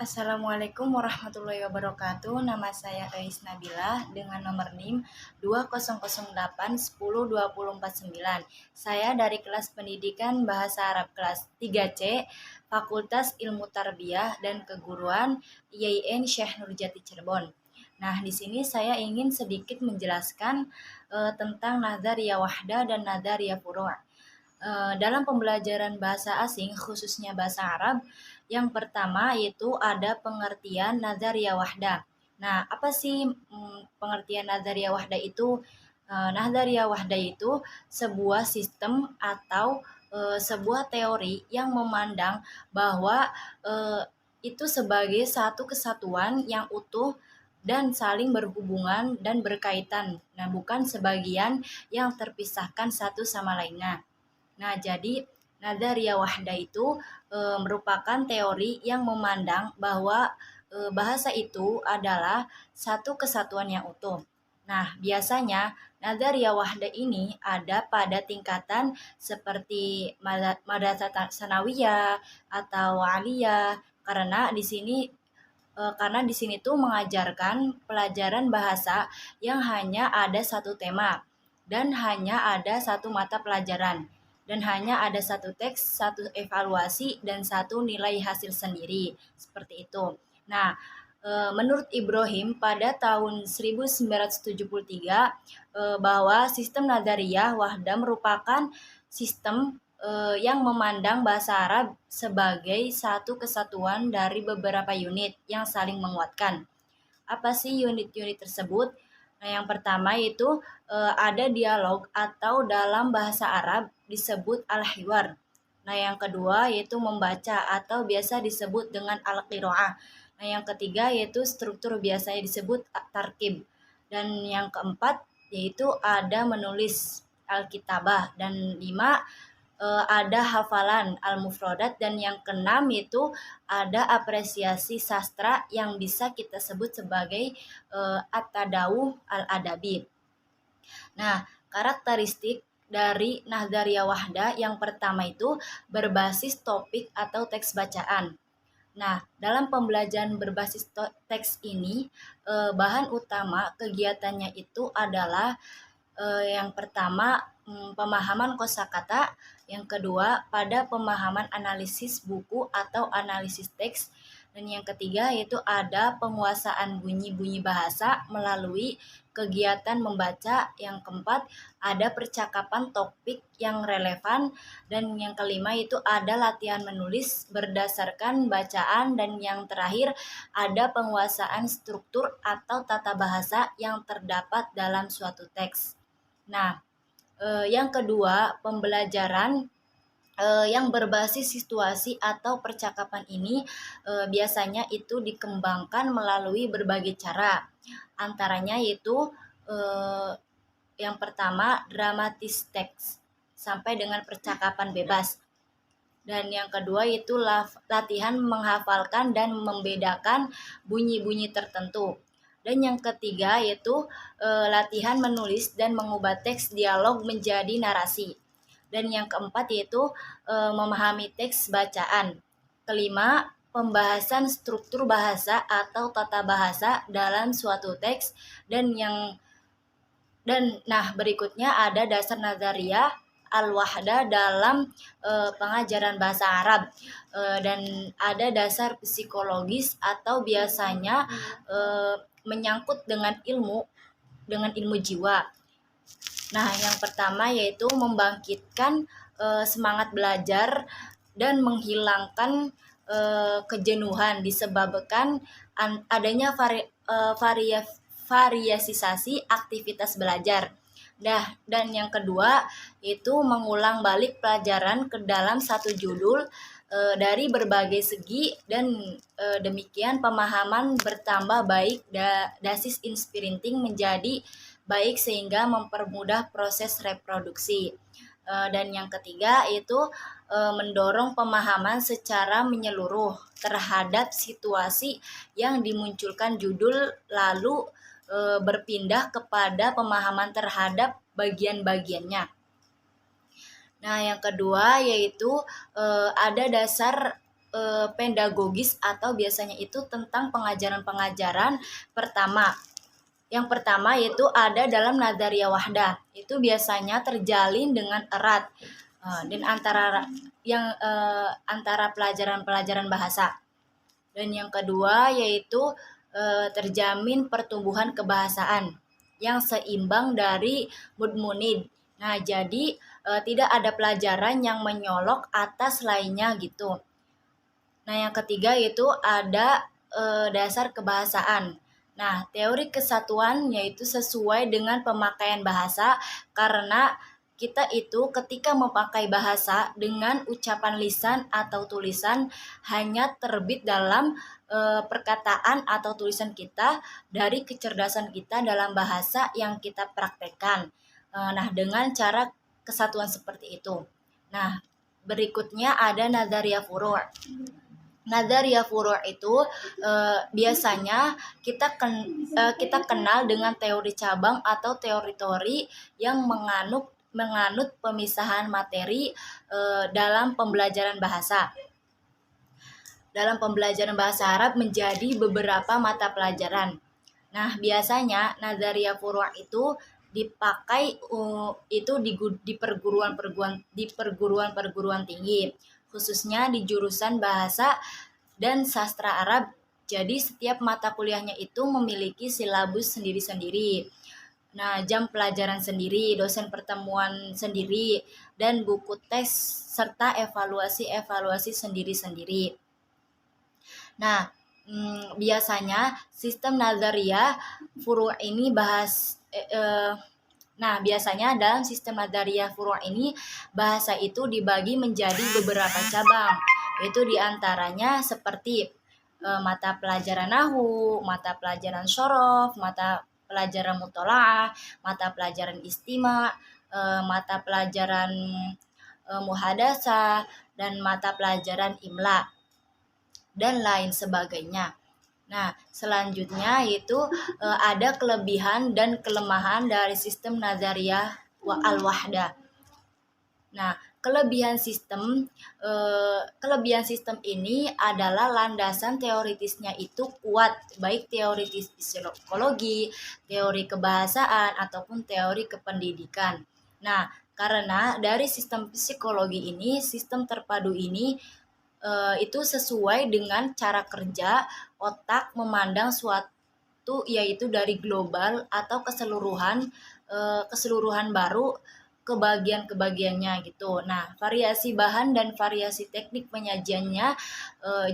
Assalamualaikum warahmatullahi wabarakatuh. Nama saya Ais Nabila dengan nomor NIM 2008 Saya dari kelas pendidikan Bahasa Arab kelas 3C, Fakultas Ilmu Tarbiyah dan Keguruan IAIN Syekh Nurjati Cirebon. Nah, di sini saya ingin sedikit menjelaskan tentang Nadhariyah Wahdah dan Nadhariyah Furu'. Dalam pembelajaran bahasa asing, khususnya bahasa Arab, yang pertama itu ada pengertian Nadhariyah Wahdah. Nah, apa sih pengertian Nadhariyah Wahdah itu? Nadhariyah Wahdah itu sebuah sistem atau sebuah teori yang memandang bahwa itu sebagai satu kesatuan yang utuh dan saling berhubungan dan berkaitan. Nah, bukan sebagian yang terpisahkan satu sama lainnya. Nah, jadi Nadhariyah Wahdah itu merupakan teori yang memandang bahwa bahasa itu adalah satu kesatuan yang utuh. Nah, biasanya Nadhariyah Wahdah ini ada pada tingkatan seperti madrasah sanawiyah atau aliyah karena di sini tuh mengajarkan pelajaran bahasa yang hanya ada satu tema dan hanya ada satu mata pelajaran dan hanya ada satu teks, satu evaluasi dan satu nilai hasil sendiri seperti itu. Nah, menurut Ibrahim pada tahun 1973 bahwa sistem Nadhariyah Wahdah merupakan sistem yang memandang bahasa Arab sebagai satu kesatuan dari beberapa unit yang saling menguatkan. Apa sih unit-unit tersebut? Nah, yang pertama itu ada dialog atau dalam bahasa Arab disebut al-hiwar. Nah, yang kedua yaitu membaca atau biasa disebut dengan al-qiraah. Nah, yang ketiga yaitu struktur biasanya disebut tarkib. Dan yang keempat yaitu ada menulis al-kitabah. Dan lima ada hafalan al-mufradat, dan yang keenam itu ada apresiasi sastra yang bisa kita sebut sebagai at-tadawuh al-adabi. Nah, karakteristik dari Nadhariyah Wahdah yang pertama itu berbasis topik atau teks bacaan. Nah, dalam pembelajaran berbasis teks ini, bahan utama kegiatannya itu adalah yang pertama pemahaman kosakata, yang kedua pada pemahaman analisis buku atau analisis teks, dan yang ketiga yaitu ada penguasaan bunyi-bunyi bahasa melalui kegiatan membaca, yang keempat ada percakapan topik yang relevan, dan yang kelima itu ada latihan menulis berdasarkan bacaan, dan yang terakhir ada penguasaan struktur atau tata bahasa yang terdapat dalam suatu teks. Nah, yang kedua, pembelajaran yang berbasis situasi atau percakapan ini biasanya itu dikembangkan melalui berbagai cara. Antaranya yaitu yang pertama dramatis teks sampai dengan percakapan bebas. Dan yang kedua yaitu latihan menghafalkan dan membedakan bunyi-bunyi tertentu. Dan yang ketiga yaitu latihan menulis dan mengubah teks dialog menjadi narasi. Dan yang keempat yaitu memahami teks bacaan. Kelima, pembahasan struktur bahasa atau tata bahasa dalam suatu teks. Nah, berikutnya ada dasar Nadhariyah al-Wahdah dalam pengajaran bahasa Arab, dan ada dasar psikologis atau biasanya menyangkut dengan ilmu jiwa. Nah, yang pertama yaitu membangkitkan semangat belajar dan menghilangkan kejenuhan disebabkan adanya variasisasi aktivitas belajar. Dan yang kedua itu mengulang balik pelajaran ke dalam satu judul dari berbagai segi, dan demikian pemahaman bertambah baik, dasis inspiriting menjadi baik sehingga mempermudah proses reproduksi. Dan yang ketiga itu mendorong pemahaman secara menyeluruh terhadap situasi yang dimunculkan judul, lalu berpindah kepada pemahaman terhadap bagian-bagiannya. Nah, yang kedua yaitu ada dasar pedagogis atau biasanya itu tentang pengajaran-pengajaran pertama. Yang pertama yaitu ada dalam Nadharia Wahdah. Itu biasanya terjalin dengan erat dan antara pelajaran-pelajaran bahasa. Dan yang kedua yaitu terjamin pertumbuhan kebahasaan yang seimbang dari mudmunid. Nah, jadi tidak ada pelajaran yang menyolok atas lainnya gitu. Nah, yang ketiga yaitu ada dasar kebahasaan. Nah, teori kesatuan yaitu sesuai dengan pemakaian bahasa, karena kita itu ketika memakai bahasa dengan ucapan lisan atau tulisan hanya terbit dalam perkataan atau tulisan kita dari kecerdasan kita dalam bahasa yang kita praktekkan. Nah, dengan cara kesatuan seperti itu. Nah, berikutnya ada Nadharia Furu'. Nadharia Furu' itu biasanya kita kenal dengan teori cabang atau teori-teori yang menganut pemisahan materi dalam pembelajaran bahasa. Dalam pembelajaran bahasa Arab menjadi beberapa mata pelajaran. Nah, biasanya Nadharia Furu' itu dipakai itu di perguruan tinggi, khususnya di jurusan bahasa dan sastra Arab. Jadi setiap mata kuliahnya itu memiliki silabus sendiri-sendiri. Nah, jam pelajaran sendiri, dosen pertemuan sendiri, dan buku tes serta evaluasi sendiri-sendiri. Nah, biasanya sistem Nadharia Furu' ini biasanya dalam sistem Nadharia Furu' ini bahasa itu dibagi menjadi beberapa cabang, yaitu diantaranya seperti mata pelajaran Nahwu, mata pelajaran Shorof, mata pelajaran Mutola'ah, mata pelajaran Istima', mata pelajaran Muhadasah, dan mata pelajaran Imla, dan lain sebagainya. Nah, selanjutnya yaitu ada kelebihan dan kelemahan dari sistem Nadharia Al-Wahdah. Nah, kelebihan sistem ini adalah landasan teoritisnya itu kuat, baik teoritis psikologi, teori kebahasaan, ataupun teori kependidikan. Nah, karena dari sistem psikologi ini, sistem terpadu ini itu sesuai dengan cara kerja otak memandang suatu, yaitu dari global atau keseluruhan baru ke bagian-kebagiannya gitu. Nah, variasi bahan dan variasi teknik penyajiannya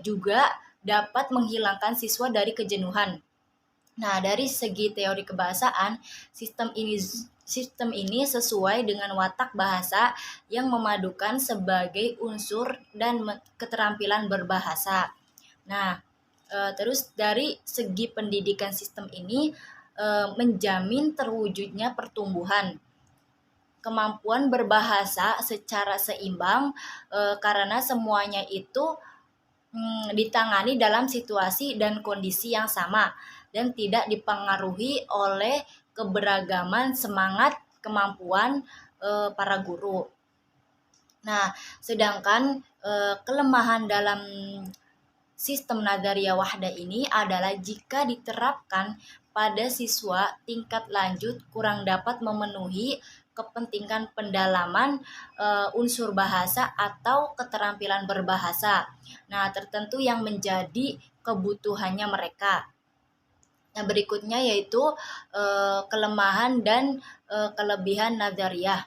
juga dapat menghilangkan siswa dari kejenuhan. Nah, dari segi teori kebahasaan, sistem ini sesuai dengan watak bahasa yang memadukan sebagai unsur dan keterampilan berbahasa. Nah, terus dari segi pendidikan, sistem ini menjamin terwujudnya pertumbuhan kemampuan berbahasa secara seimbang, karena semuanya itu ditangani dalam situasi dan kondisi yang sama dan tidak dipengaruhi oleh keberagaman semangat kemampuan para guru. Nah, sedangkan kelemahan dalam sistem Nadharia Wahdah ini adalah jika diterapkan pada siswa tingkat lanjut kurang dapat memenuhi kepentingan pendalaman unsur bahasa atau keterampilan berbahasa. Nah, tertentu yang menjadi kebutuhannya mereka. Nah, berikutnya yaitu kelemahan dan kelebihan Nadhariyah.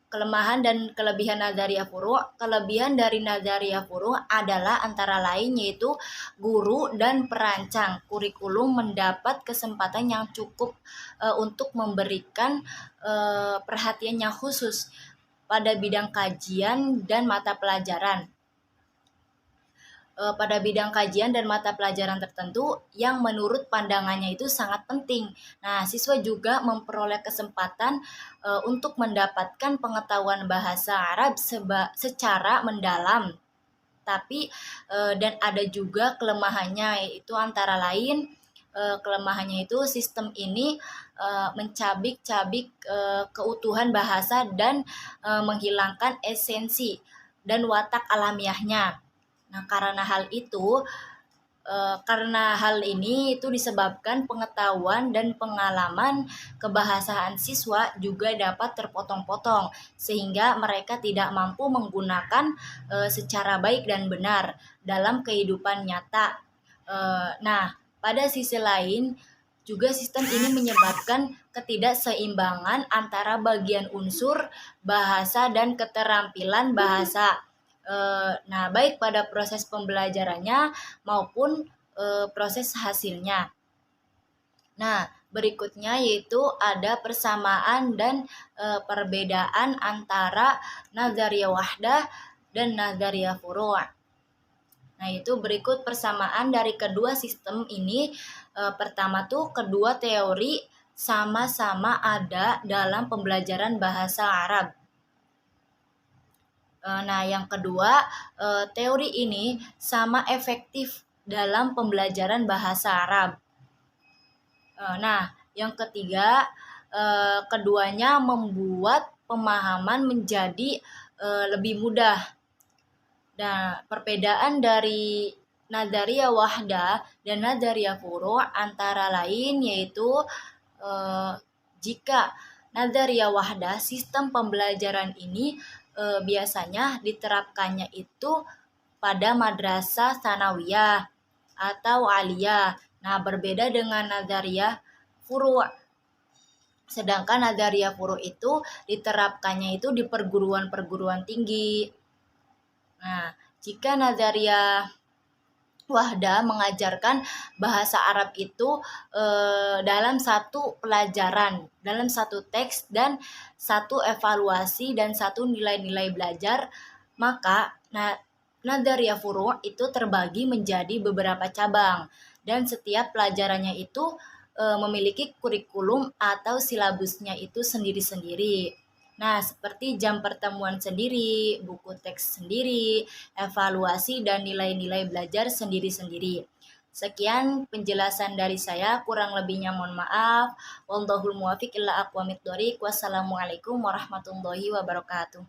Kelemahan dan kelebihan Nadharia Furu'. Kelebihan dari Nadharia Furu' adalah antara lain yaitu guru dan perancang kurikulum mendapat kesempatan yang cukup untuk memberikan perhatian yang khusus pada bidang kajian dan mata pelajaran. Pada bidang kajian dan mata pelajaran tertentu yang menurut pandangannya itu sangat penting. Nah, siswa juga memperoleh kesempatan untuk mendapatkan pengetahuan bahasa Arab secara mendalam. Tapi dan ada juga kelemahannya, yaitu antara lain kelemahannya itu sistem ini mencabik-cabik keutuhan bahasa dan menghilangkan esensi dan watak alamiahnya. Nah, karena hal ini itu disebabkan pengetahuan dan pengalaman kebahasaan siswa juga dapat terpotong-potong sehingga mereka tidak mampu menggunakan secara baik dan benar dalam kehidupan nyata. Nah, pada sisi lain juga sistem ini menyebabkan ketidakseimbangan antara bagian unsur bahasa dan keterampilan bahasa. Nah, baik pada proses pembelajarannya maupun proses hasilnya. Nah, berikutnya yaitu ada persamaan dan perbedaan antara nazariyah wahdah dan nazariyah furu'. Nah, itu berikut persamaan dari kedua sistem ini. Pertama tuh kedua teori sama-sama ada dalam pembelajaran bahasa Arab. Nah, yang kedua, teori ini sama efektif dalam pembelajaran bahasa Arab. Nah, yang ketiga, keduanya membuat pemahaman menjadi lebih mudah. Nah, perbedaan dari nazariyah wahdah dan nazariyah furu' antara lain yaitu jika nazariyah wahdah, sistem pembelajaran ini biasanya diterapkannya itu pada madrasah sanawiyah atau aliyah. Nah, berbeda dengan nazariyah furu'. Sedangkan nazariyah furu' itu diterapkannya itu di perguruan-perguruan tinggi. Nah, jika nazariyah wahdah mengajarkan bahasa Arab itu dalam satu pelajaran, dalam satu teks dan satu evaluasi dan satu nilai-nilai belajar, maka nazariyah furu' itu terbagi menjadi beberapa cabang dan setiap pelajarannya itu memiliki kurikulum atau silabusnya itu sendiri-sendiri. Nah, seperti jam pertemuan sendiri, buku teks sendiri, evaluasi dan nilai-nilai belajar sendiri-sendiri. Sekian penjelasan dari saya, kurang lebihnya mohon maaf. Wallahul muwaffiq ila aqwamit thoriq. Wassalamualaikum warahmatullahi wabarakatuh.